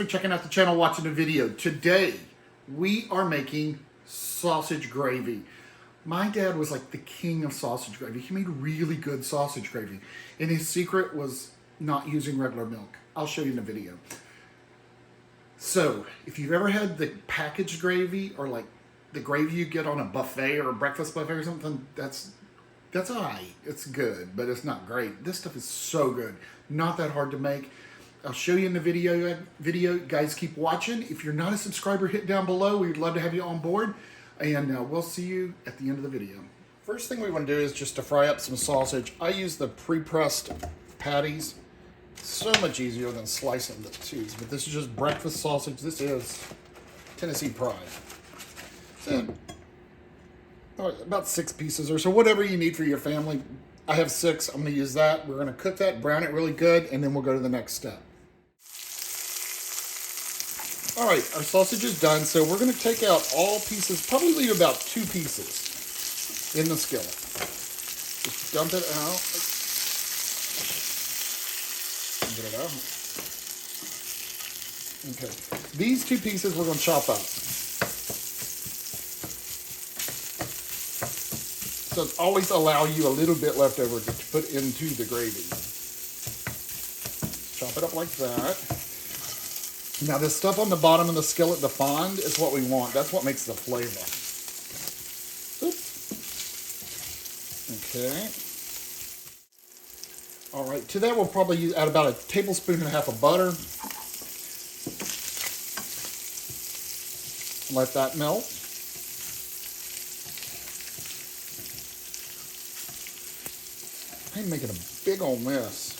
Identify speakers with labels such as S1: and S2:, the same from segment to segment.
S1: checking out the channel, watching the video. Today, we are making sausage gravy. My dad was like the king of sausage gravy. He made really good sausage gravy. And his secret was not using regular milk. I'll show you in the video. So, if you've ever had the packaged gravy or like the gravy you get on a buffet or a breakfast buffet or something, that's all right. It's good, but it's not great. This stuff is so good. Not that hard to make. I'll show you in the video. Guys, keep watching. If you're not a subscriber, hit down below. We'd love to have you on board. And we'll see you at the end of the video. First thing we want to do is just to fry up some sausage. I use the pre-pressed patties. So much easier than slicing the tubes. But this is just breakfast sausage. This is Tennessee Pride. So, about 6 pieces or so, whatever you need for your family. I have 6. I'm going to use that. We're going to cook that, brown it really good, and then we'll go to the next step. All right, our sausage is done, so we're going to take out all pieces, probably leave about 2 pieces in the skillet. Just dump it out. Get it out. Okay, these 2 pieces we're going to chop up. So always allow you a little bit left over to put into the gravy. Chop it up like that. Now this stuff on the bottom of the skillet, the fond, is what we want. That's what makes the flavor. Oops. Okay. All right, to that we'll probably add about 1.5 tablespoons of butter. Let that melt. I'm making a big old mess.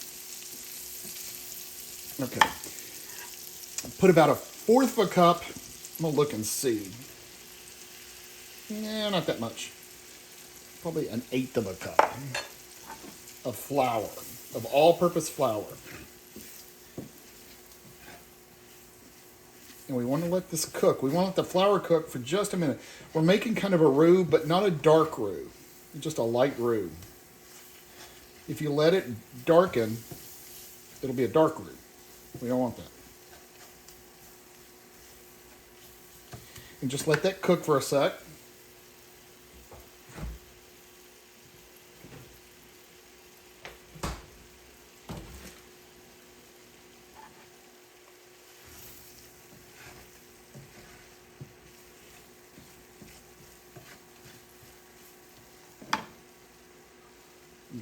S1: Okay. Put about 1/4 cup. I'm gonna look and see. Yeah, not that much. Probably 1/8 cup of flour, of all-purpose flour. And we want to let this cook. We want to let the flour cook for just a minute. We're making kind of a roux, but not a dark roux. Just a light roux. If you let it darken, it'll be a dark roux. We don't want that. And just let that cook for a sec.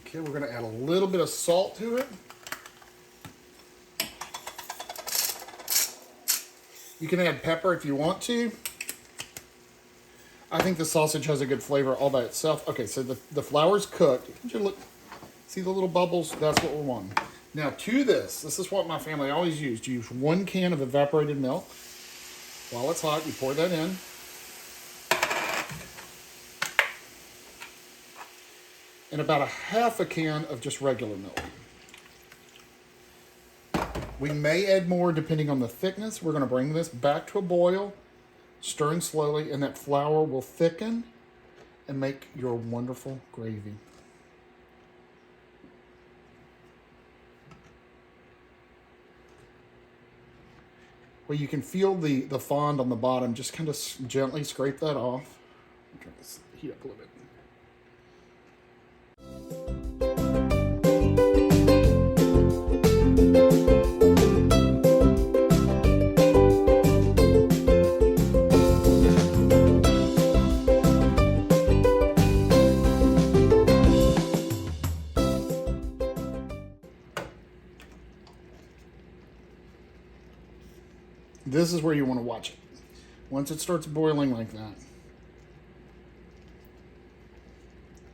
S1: Okay, we're going to add a little bit of salt to it. You can add pepper if you want to. I think the sausage has a good flavor all by itself. Okay, so the flour's cooked. Look, see the little bubbles? That's what we want. Now to this is what my family always used. You use 1 can of evaporated milk. While it's hot, you pour that in. And about 1/2 can of just regular milk. We may add more depending on the thickness. We're going to bring this back to a boil, stirring slowly, and that flour will thicken and make your wonderful gravy. Well, you can feel the fond on the bottom. Just kind of gently scrape that off. I'm trying to heat up a little bit. This is where you want to watch it. Once it starts boiling like that,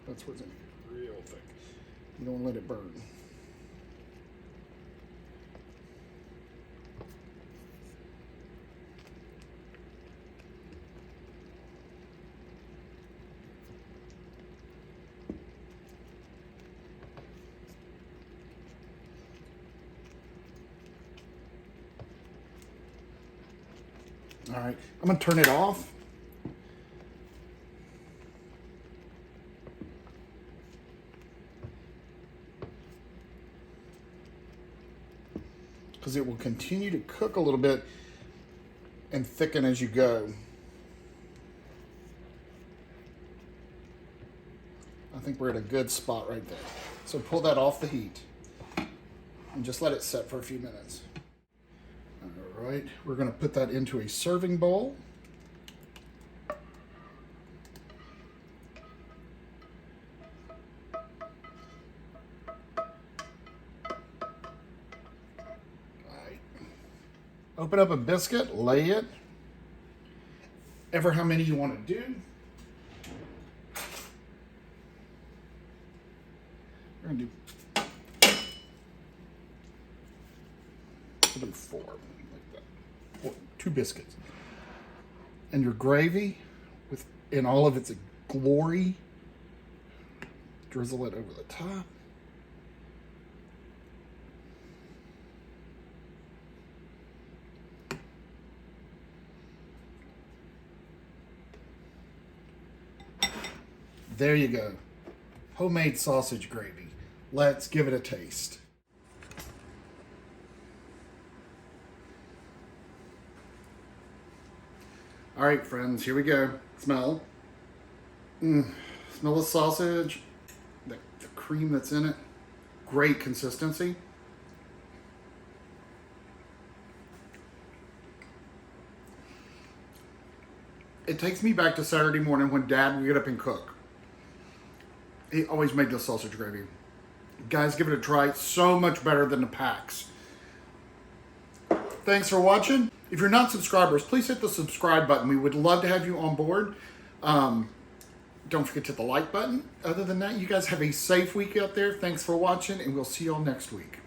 S1: that's where it's real thick. You don't let it burn. All right, I'm gonna turn it off. because it will continue to cook a little bit. and thicken as you go. I think we're at a good spot right there. So pull that off the heat and just let it set for a few minutes. All right, we're going to put that into a serving bowl. Open up a biscuit, lay it, ever how many you want to do. We're going to do 4, like that. 4, 2 biscuits. And your gravy, in all of its glory, drizzle it over the top. There you go. Homemade sausage gravy. Let's give it a taste. All right, friends, here we go. Smell. Smell the sausage, the cream that's in it. Great consistency. It takes me back to Saturday morning when Dad would get up and cook. He always made this sausage gravy. Guys, give it a try. It's so much better than the packs. Thanks for watching. If you're not subscribers, please hit the subscribe button. We would love to have you on board. Don't forget to hit the like button. Other than that, you guys have a safe week out there. Thanks for watching, and we'll see you all next week.